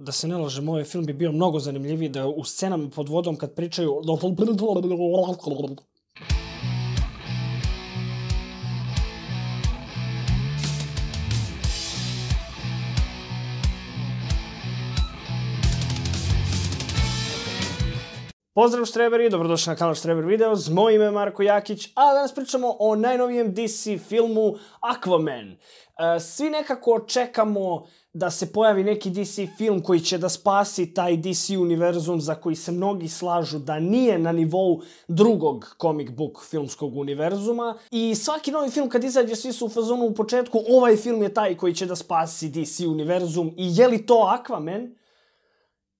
da se ne lažem, ovaj film bi bio mnogo zanimljiviji da u scenama pod vodom kad pričaju... Pozdrav štreberi, dobrodošli na kanal Štreber Videos, moje ime je Marko Jakić, a danas pričamo o najnovijem DC filmu Aquaman. Svi nekako čekamo da se pojavi neki DC film koji će da spasi taj DC univerzum za koji se mnogi slažu da nije na nivou drugog comic book filmskog univerzuma. I svaki novi film kad izađe svi su u fazonu u početku, ovaj film je taj koji će da spasi DC univerzum i je li to Aquaman?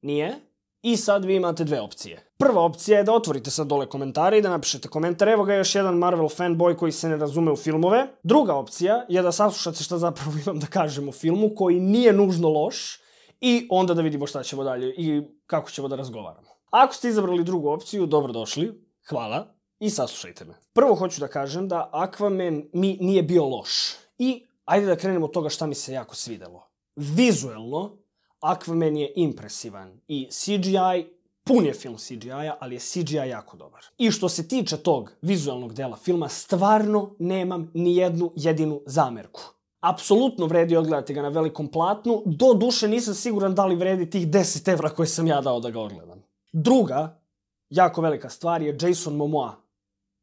Nije. I sad vi imate dve opcije. Prva opcija je da otvorite sad dole komentare i da napišete komentar. Evo ga još jedan Marvel fanboy koji se ne razume u filmove. Druga opcija je da saslušate šta zapravo imam da kažem o filmu koji nije nužno loš i onda da vidimo šta ćemo dalje i kako ćemo da razgovaramo. Ako ste izabrali drugu opciju, dobrodošli, hvala i saslušajte me. Prvo hoću da kažem da Aquaman mi nije bio loš. I ajde da krenemo od toga šta mi se jako svidelo. Vizuelno, Aquaman je impresivan i CGI, pun je film CGI-a, ali je CGI jako dobar. I što se tiče tog vizualnog dela filma, stvarno nemam ni jednu jedinu zamerku. Apsolutno vredi odgledati ga na velikom platnu, do duše nisam siguran da li vredi tih 10 evra koje sam ja dao da ga odgledam. Druga, jako velika stvar je Jason Momoa,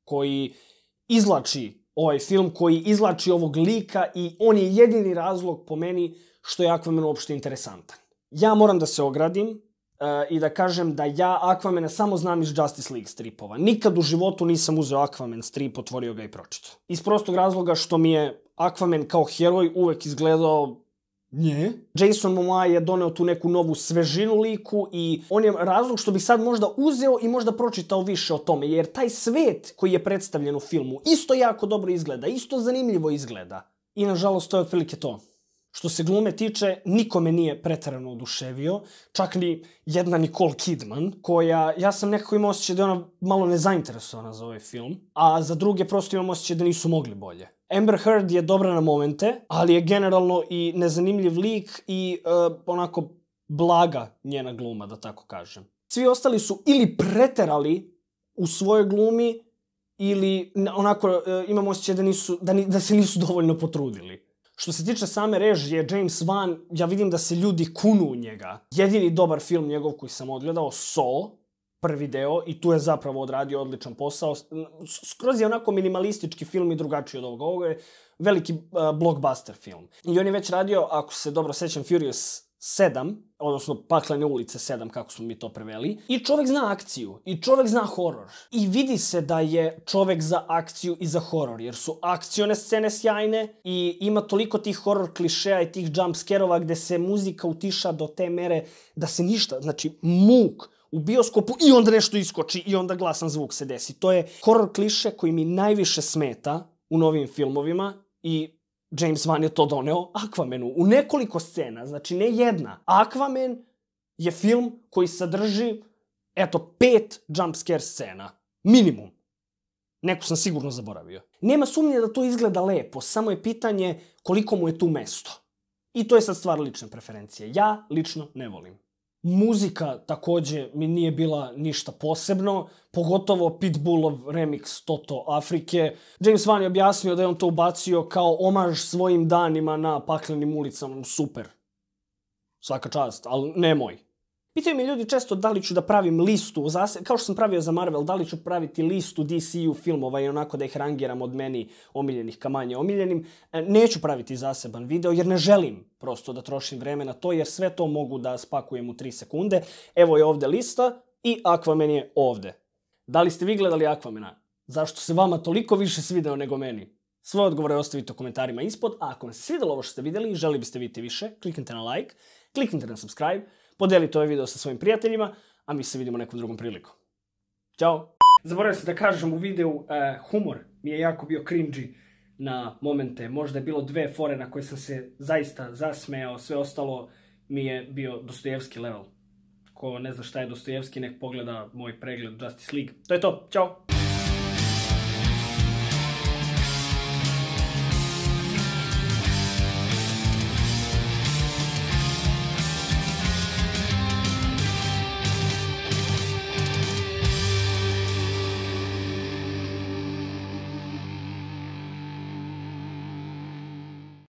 koji izvlači ovaj film, koji izvlači ovog lika i on je jedini razlog po meni što je Aquaman uopšte interesantan. Ja moram da se ogradim i da kažem da ja Aquamana samo znam iz Justice League stripova. Nikad u životu nisam uzeo Aquaman strip, otvorio ga i pročitao. Iz prostog razloga što mi je Aquaman kao heroj uvek izgledao nje. Jason Momoa je doneo tu neku novu svežinu liku i on je razlog što bih sad možda uzeo i možda pročitao više o tome, jer taj svet koji je predstavljen u filmu isto jako dobro izgleda, isto zanimljivo izgleda. I nažalost to je otprilike to. Što se glume tiče, nikome nije preterano oduševio, čak ni jedna Nicole Kidman, koja, ja sam nekako imao osjećaj da je ona malo nezainteresovana za ovaj film, a za druge prosto imam osjećaj da nisu mogli bolje. Amber Heard je dobra na momente, ali je generalno i nezanimljiv lik i onako blaga njena gluma, da tako kažem. Svi ostali su ili preterali u svojoj glumi, ili onako imam osjećaj da se nisu dovoljno potrudili. Što se tiče same režije, James Wan, ja vidim da se ljudi kunu u njega. Jedini dobar film njegov koji sam odgledao, Saw, prvi deo, i tu je zapravo odradio odličan posao. Skroz je onako minimalistički film i drugačiji od ovoga. Ovo je veliki blockbuster film. I on je već radio, ako se dobro sećam, Furious 7, odnosno Paklene ulice 7, kako smo mi to preveli. I čovek zna akciju, i čovek zna horor. I vidi se da je čovek za akciju i za horor, jer su akcione scene sjajne i ima toliko tih horor klišeja i tih jumpscarova gde se muzika utiša do te mere da se ništa, znači muk u bioskopu i onda nešto iskoči i onda glasan zvuk se desi. To je horor kliše koji mi najviše smeta u novim filmovima i James Wan je to doneo Aquamanu u nekoliko scena, znači ne jedna. Aquaman je film koji sadrži, 5 jumpscare scena. Minimum. Neku sam sigurno zaboravio. Nema sumnje da to izgleda lepo, samo je pitanje koliko mu je tu mesto. I to je sad stvar lične preferencije. Ja lično ne volim. Muzika takođe mi nije bila ništa posebno, pogotovo Pitbullov remix Toto Afrike. James Wan je objasnio da je on to ubacio kao omaž svojim danima na Paklenim ulicama. Super. Svaka čast, ali nemoj. Pitaju mi ljudi često da li ću da pravim listu, kao što sam pravio za Marvel, da li ću praviti listu DCU filmova i onako da ih rangiram od meni omiljenih ka manje omiljenim. Neću praviti zaseban video jer ne želim prosto da trošim vreme na to jer sve to mogu da spakujem u 3 sekunde. Evo je ovde lista i Aquaman je ovde. Da li ste vi gledali Aquamana? Zašto se vama toliko više svideo nego meni? Svoje odgovore ostavite u komentarima ispod, a ako vam se svidelo ovo što ste videli i želi biste vidjeti više, kliknite na like, kliknite na subscribe, podelite ovaj video sa svojim prijateljima, a mi se vidimo nekom drugom prilikom. Ćao! Zaboravio sam da kažem u videu, humor mi je jako bio cringy na momente. Možda je bilo 2 fore na koje sam se zaista zasmejao, sve ostalo mi je bio Dostojevski level. Ko ne zna šta je Dostojevski, nek pogleda moj pregled Justice League. To je to, ćao!